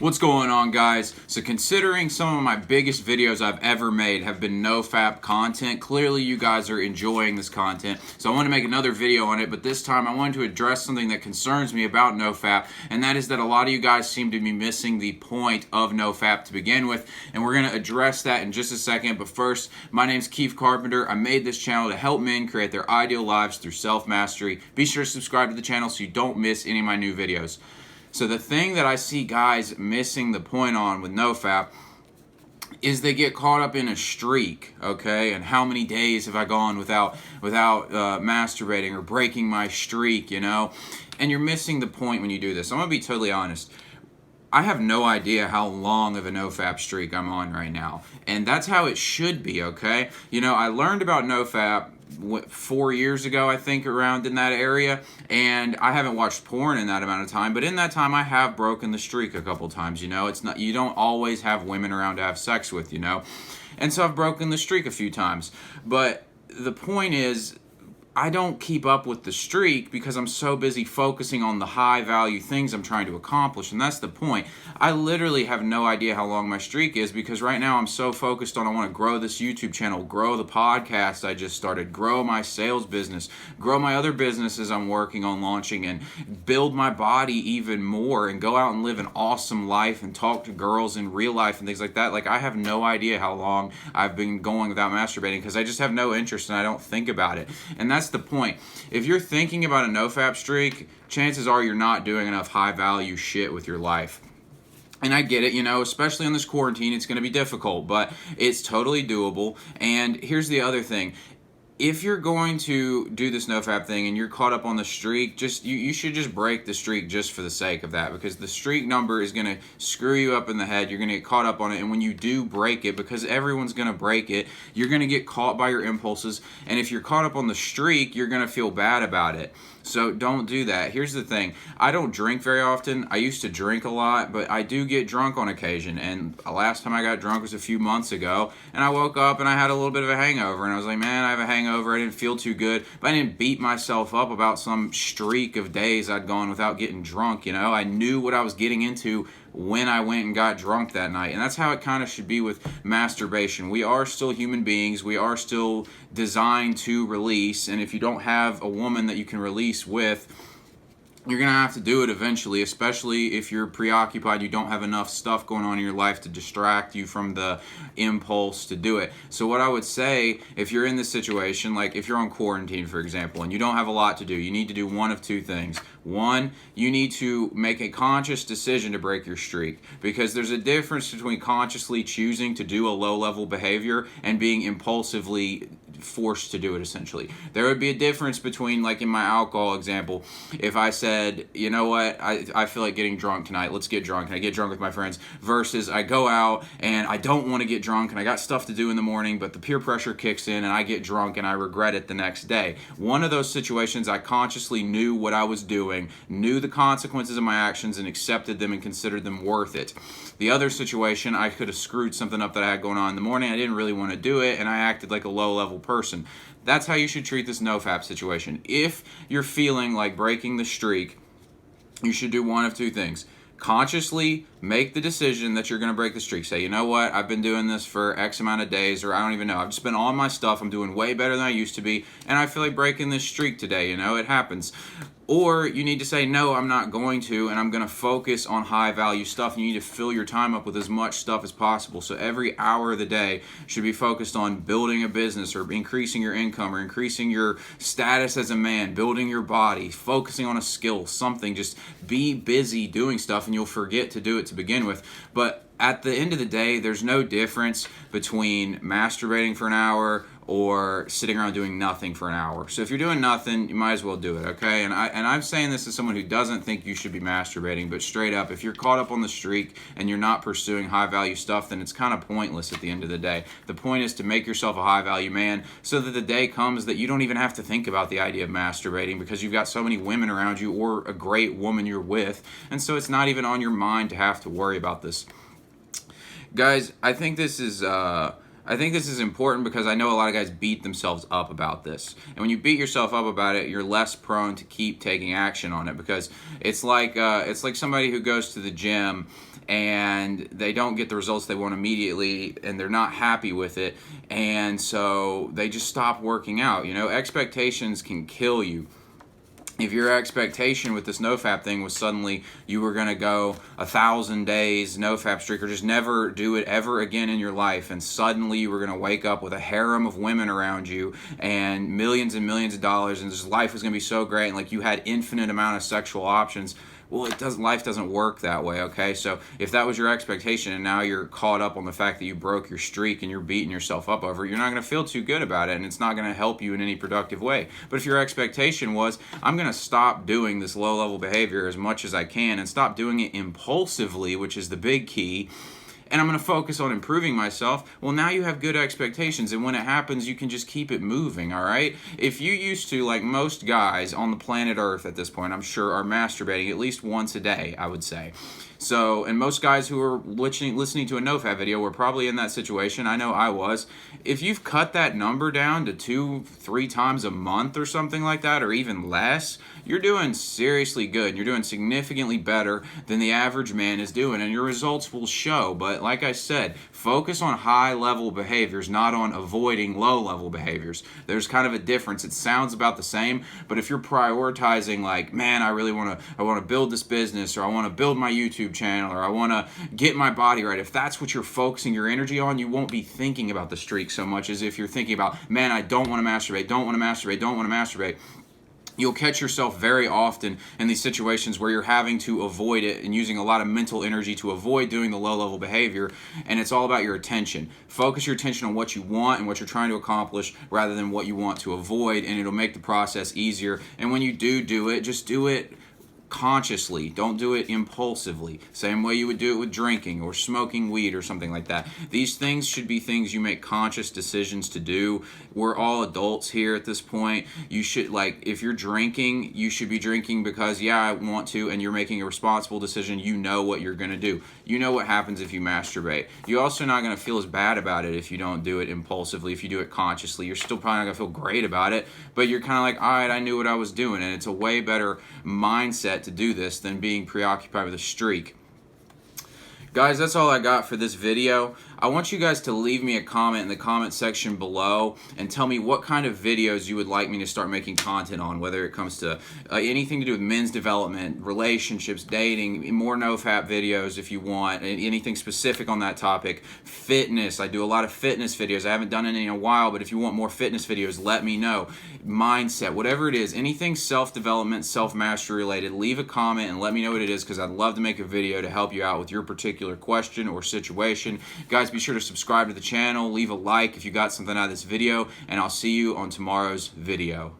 What's going on, guys? So considering some of my biggest videos I've ever made have been NoFap content, clearly you guys are enjoying this content. So I want to make another video on it, but this time I wanted to address something that concerns me about NoFap, and that is that a lot of you guys seem to be missing the point of NoFap to begin with, and we're going to address that in just a second. But first, my name's Keith Carpenter. I made this channel to help men create their ideal lives through self-mastery. Be sure to subscribe to the channel so you don't miss any of my new videos. So the thing that I see guys missing the point on with NoFap is they get caught up in a streak, okay? And how many days have I gone without masturbating or breaking my streak, you know? And you're missing the point when you do this. I'm gonna be totally honest. I have no idea how long of a NoFap streak I'm on right now. And that's how it should be, okay? You know, I learned about NoFap 4 years ago, I think, around in that area, and I haven't watched porn in that amount of time, but in that time I have broken the streak a couple times, you know. It's not, you don't always have women around to have sex with, you know. And so I've broken the streak a few times. But the point is, I don't keep up with the streak because I'm so busy focusing on the high value things I'm trying to accomplish, and that's the point. I literally have no idea how long my streak is because right now I'm so focused on I want to grow this YouTube channel, grow the podcast I just started, grow my sales business, grow my other businesses I'm working on launching, and build my body even more and go out and live an awesome life and talk to girls in real life and things like that. Like, I have no idea how long I've been going without masturbating because I just have no interest and I don't think about it. And that's the point. If you're thinking about a NoFap streak, chances are you're not doing enough high value shit with your life. And I get it, you know, especially on this quarantine, it's going to be difficult, but it's totally doable. And here's the other thing. If you're going to do this NoFap thing and you're caught up on the streak, just you should just break the streak just for the sake of that, because the streak number is going to screw you up in the head. You're going to get caught up on it, and when you do break it, because everyone's going to break it, you're going to get caught by your impulses, and if you're caught up on the streak, you're going to feel bad about it. So don't do that. Here's the thing. I don't drink very often. I used to drink a lot, but I do get drunk on occasion, and the last time I got drunk was a few months ago, and I woke up and I had a little bit of a hangover, and I was like, man, I have a hangover. I didn't feel too good, but I didn't beat myself up about some streak of days I'd gone without getting drunk, you know? I knew what I was getting into when I went and got drunk that night, and that's how it kind of should be with masturbation. We are still human beings. We are still designed to release, and if you don't have a woman that you can release with, you're going to have to do it eventually, especially if you're preoccupied, you don't have enough stuff going on in your life to distract you from the impulse to do it. So what I would say, if you're in this situation, like if you're on quarantine, for example, and you don't have a lot to do, you need to do one of two things. One, you need to make a conscious decision to break your streak, because there's a difference between consciously choosing to do a low-level behavior and being impulsively forced to do it, essentially. There would be a difference between, like in my alcohol example, if I said, you know what, I feel like getting drunk tonight, let's get drunk, and I get drunk with my friends, versus I go out and I don't want to get drunk and I got stuff to do in the morning, but the peer pressure kicks in and I get drunk and I regret it the next day. One of those situations, I consciously knew what I was doing, knew the consequences of my actions, and accepted them and considered them worth it. The other situation, I could have screwed something up that I had going on in the morning. I didn't really want to do it, and I acted like a low-level person. That's how you should treat this NoFap situation. If you're feeling like breaking the streak, you should do one of two things. Consciously make the decision that you're going to break the streak. Say, you know what, I've been doing this for X amount of days, or I don't even know. I've just been on my stuff. I'm doing way better than I used to be, and I feel like breaking this streak today. You know, it happens. Or you need to say, no, I'm not going to, and I'm going to focus on high-value stuff. You need to fill your time up with as much stuff as possible. So every hour of the day should be focused on building a business, or increasing your income, or increasing your status as a man, building your body, focusing on a skill, something. Just be busy doing stuff, and you'll forget to do it to begin with. But at the end of the day, there's no difference between masturbating for an hour or sitting around doing nothing for an hour. So if you're doing nothing, you might as well do it, okay? And I'm saying this as someone who doesn't think you should be masturbating, but straight up, if you're caught up on the streak and you're not pursuing high-value stuff, then it's kind of pointless at the end of the day. The point is to make yourself a high-value man so that the day comes that you don't even have to think about the idea of masturbating, because you've got so many women around you, or a great woman you're with, and so it's not even on your mind to have to worry about this. Guys, I think this is I think this is important because I know a lot of guys beat themselves up about this. And when you beat yourself up about it, you're less prone to keep taking action on it, because it's like somebody who goes to the gym and they don't get the results they want immediately, and they're not happy with it, and so they just stop working out. You know, expectations can kill you. If your expectation with this NoFap thing was suddenly you were going to go 1,000 days NoFap streak, or just never do it ever again in your life, and suddenly you were going to wake up with a harem of women around you and millions of dollars, and just life was going to be so great, and like you had infinite amount of sexual options. Well, life doesn't work that way, okay? So if that was your expectation and now you're caught up on the fact that you broke your streak and you're beating yourself up over it, you're not going to feel too good about it, and it's not going to help you in any productive way. But if your expectation was, I'm going to stop doing this low-level behavior as much as I can and stop doing it impulsively, which is the big key, and I'm going to focus on improving myself, well, now you have good expectations, and when it happens, you can just keep it moving, all right? If you used to, like most guys on the planet Earth at this point, I'm sure, are masturbating at least once a day, I would say. So, and most guys who are listening to a NoFap video were probably in that situation. I know I was. If you've cut that number down to 2-3 times a month or something like that, or even less, you're doing seriously good. You're doing significantly better than the average man is doing, and your results will show. But like I said, focus on high-level behaviors, not on avoiding low-level behaviors. There's kind of a difference. It sounds about the same, but if you're prioritizing, like, man, I want to build this business, or I want to build my YouTube channel, or I want to get my body right, if that's what you're focusing your energy on, you won't be thinking about the streak so much as if you're thinking about, man, I don't want to masturbate, don't want to masturbate, don't want to masturbate. You'll catch yourself very often in these situations where you're having to avoid it and using a lot of mental energy to avoid doing the low-level behavior, and it's all about your attention. Focus your attention on what you want and what you're trying to accomplish rather than what you want to avoid, and it'll make the process easier. And when you do it, just do it consciously. Don't do it impulsively. Same way you would do it with drinking or smoking weed or something like that. These things should be things you make conscious decisions to do. We're all adults here at this point. You should, like, if you're drinking, you should be drinking because, yeah, I want to, and you're making a responsible decision. You know what you're going to do. You know what happens if you masturbate. You're also not going to feel as bad about it if you don't do it impulsively. If you do it consciously, you're still probably not going to feel great about it, but you're kind of like, all right, I knew what I was doing, and it's a way better mindset to do this than being preoccupied with a streak. Guys, that's all I got for this video. I want you guys to leave me a comment in the comment section below and tell me what kind of videos you would like me to start making content on, whether it comes to anything to do with men's development, relationships, dating, more NoFap videos if you want, anything specific on that topic, fitness. I do a lot of fitness videos. I haven't done any in a while, but if you want more fitness videos, let me know. Mindset, whatever it is, anything self-development, self-mastery related, leave a comment and let me know what it is, because I'd love to make a video to help you out with your particular question or situation. Guys, be sure to subscribe to the channel, leave a like if you got something out of this video, and I'll see you on tomorrow's video.